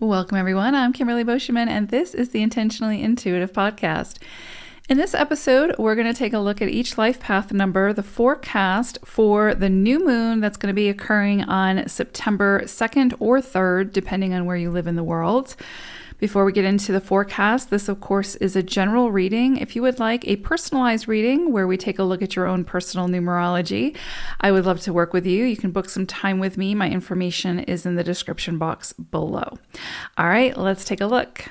Welcome, everyone. I'm Kimberly Boschman, and this is the Intentionally Intuitive podcast. In this episode, we're going to take a look at each life path number, the forecast for the new moon that's going to be occurring on September 2nd or 3rd, depending on where you live in the world. Before we get into the forecast, this, of course, is a general reading. If you would like a personalized reading where we take a look at your own personal numerology, I would love to work with you. You can book some time with me. My information is in the description box below. All right, let's take a look.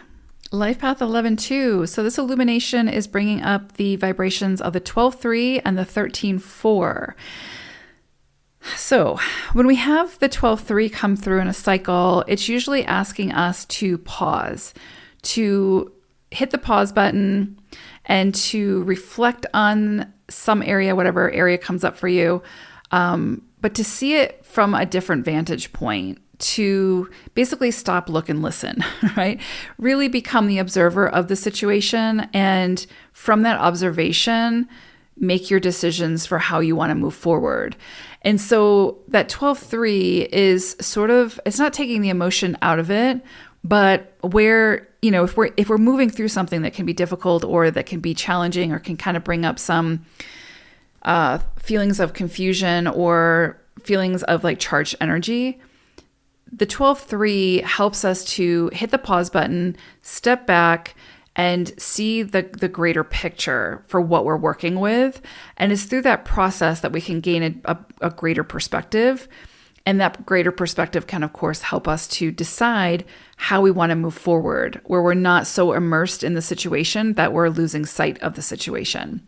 Life Path 11-2. So this illumination is bringing up the vibrations of the 12-3 and the 13-4. So when we have the 12-3 come through in a cycle, it's usually asking us to pause, to hit the pause button and to reflect on some area, whatever area comes up for you, but to see it from a different vantage point, to basically stop, look, and listen, right? Really become the observer of the situation, and from that observation, make your decisions for how you want to move forward. And so that 12-3 is sort of, it's not taking the emotion out of it, but where, if we're moving through something that can be difficult or that can be challenging or can kind of bring up some feelings of confusion or feelings of like charged energy, the 12-3 helps us to hit the pause button, step back, and see the greater picture for what we're working with. And it's through that process that we can gain a greater perspective. And that greater perspective can, of course, help us to decide how we want to move forward, where we're not so immersed in the situation that we're losing sight of the situation.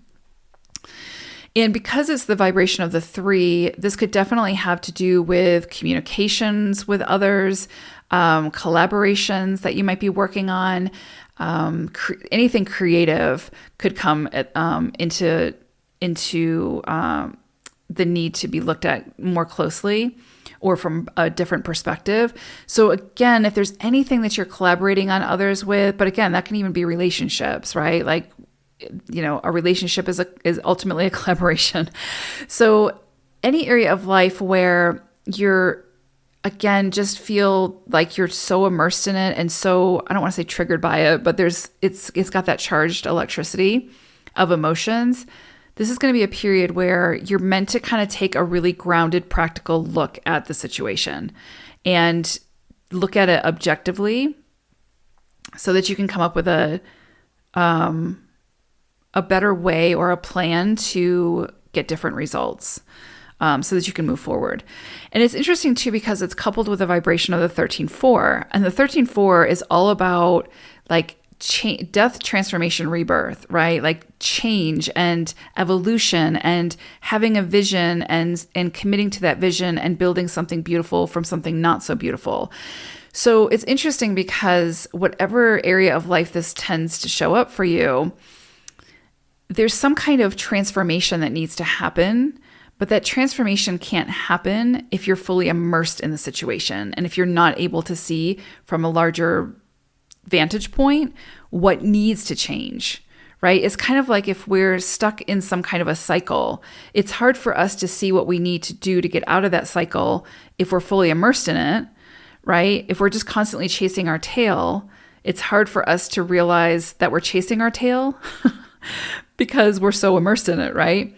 And because it's the vibration of the 3, this could definitely have to do with communications with others, collaborations that you might be working on. Anything creative could come into the need to be looked at more closely or from a different perspective. So again, if there's anything that you're collaborating on others with, but again, that can even be relationships, right? Like, a relationship is ultimately a collaboration. So any area of life where you're, again, just feel like you're so immersed in it and so, I don't want to say triggered by it, but it's got that charged electricity of emotions. This is going to be a period where you're meant to kind of take a really grounded, practical look at the situation and look at it objectively so that you can come up with a better way or a plan to get different results. So that you can move forward. And it's interesting too, because it's coupled with the vibration of the 13-4. And the 13-4 is all about like death, transformation, rebirth, right? Like change and evolution and having a vision and committing to that vision and building something beautiful from something not so beautiful. So it's interesting because whatever area of life this tends to show up for you, there's some kind of transformation that needs to happen. But that transformation can't happen if you're fully immersed in the situation and if you're not able to see from a larger vantage point what needs to change, right? It's kind of like if we're stuck in some kind of a cycle, it's hard for us to see what we need to do to get out of that cycle if we're fully immersed in it, right? If we're just constantly chasing our tail, it's hard for us to realize that we're chasing our tail because we're so immersed in it, right?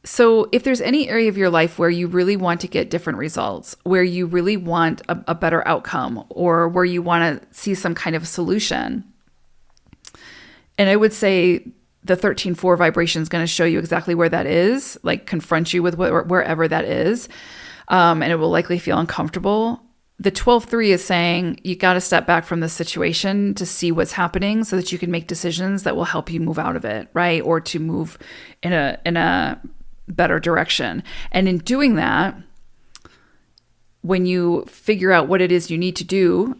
So if there's any area of your life where you really want to get different results, where you really want a better outcome, or where you want to see some kind of solution, and I would say the 13-4 vibration is going to show you exactly where that is, like confront you with wherever that is, and it will likely feel uncomfortable. The 12-3 is saying you got to step back from the situation to see what's happening so that you can make decisions that will help you move out of it, right? Or to move in a better direction. And in doing that, when you figure out what it is you need to do,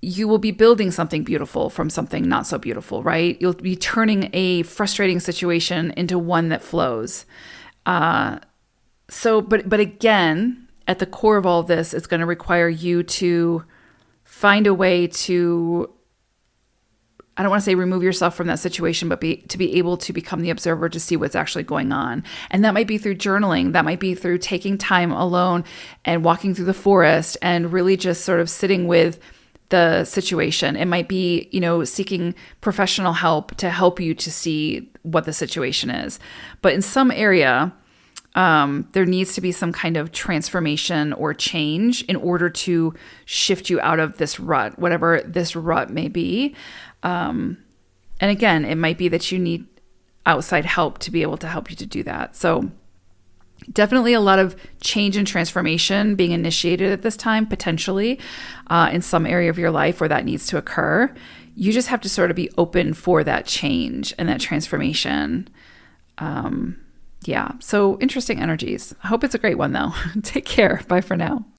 you will be building something beautiful from something not so beautiful, right? You'll be turning a frustrating situation into one that flows. But again, at the core of all this, it's going to require you to find a way to, I don't want to say remove yourself from that situation, but to be able to become the observer to see what's actually going on. And that might be through journaling. That might be through taking time alone and walking through the forest and really just sort of sitting with the situation. It might be, seeking professional help to help you to see what the situation is. But in some area, there needs to be some kind of transformation or change in order to shift you out of this rut, whatever this rut may be. And again, it might be that you need outside help to be able to help you to do that. So definitely a lot of change and transformation being initiated at this time, potentially in some area of your life where that needs to occur. You just have to sort of be open for that change and that transformation. So interesting energies. I hope it's a great one though. Take care. Bye for now.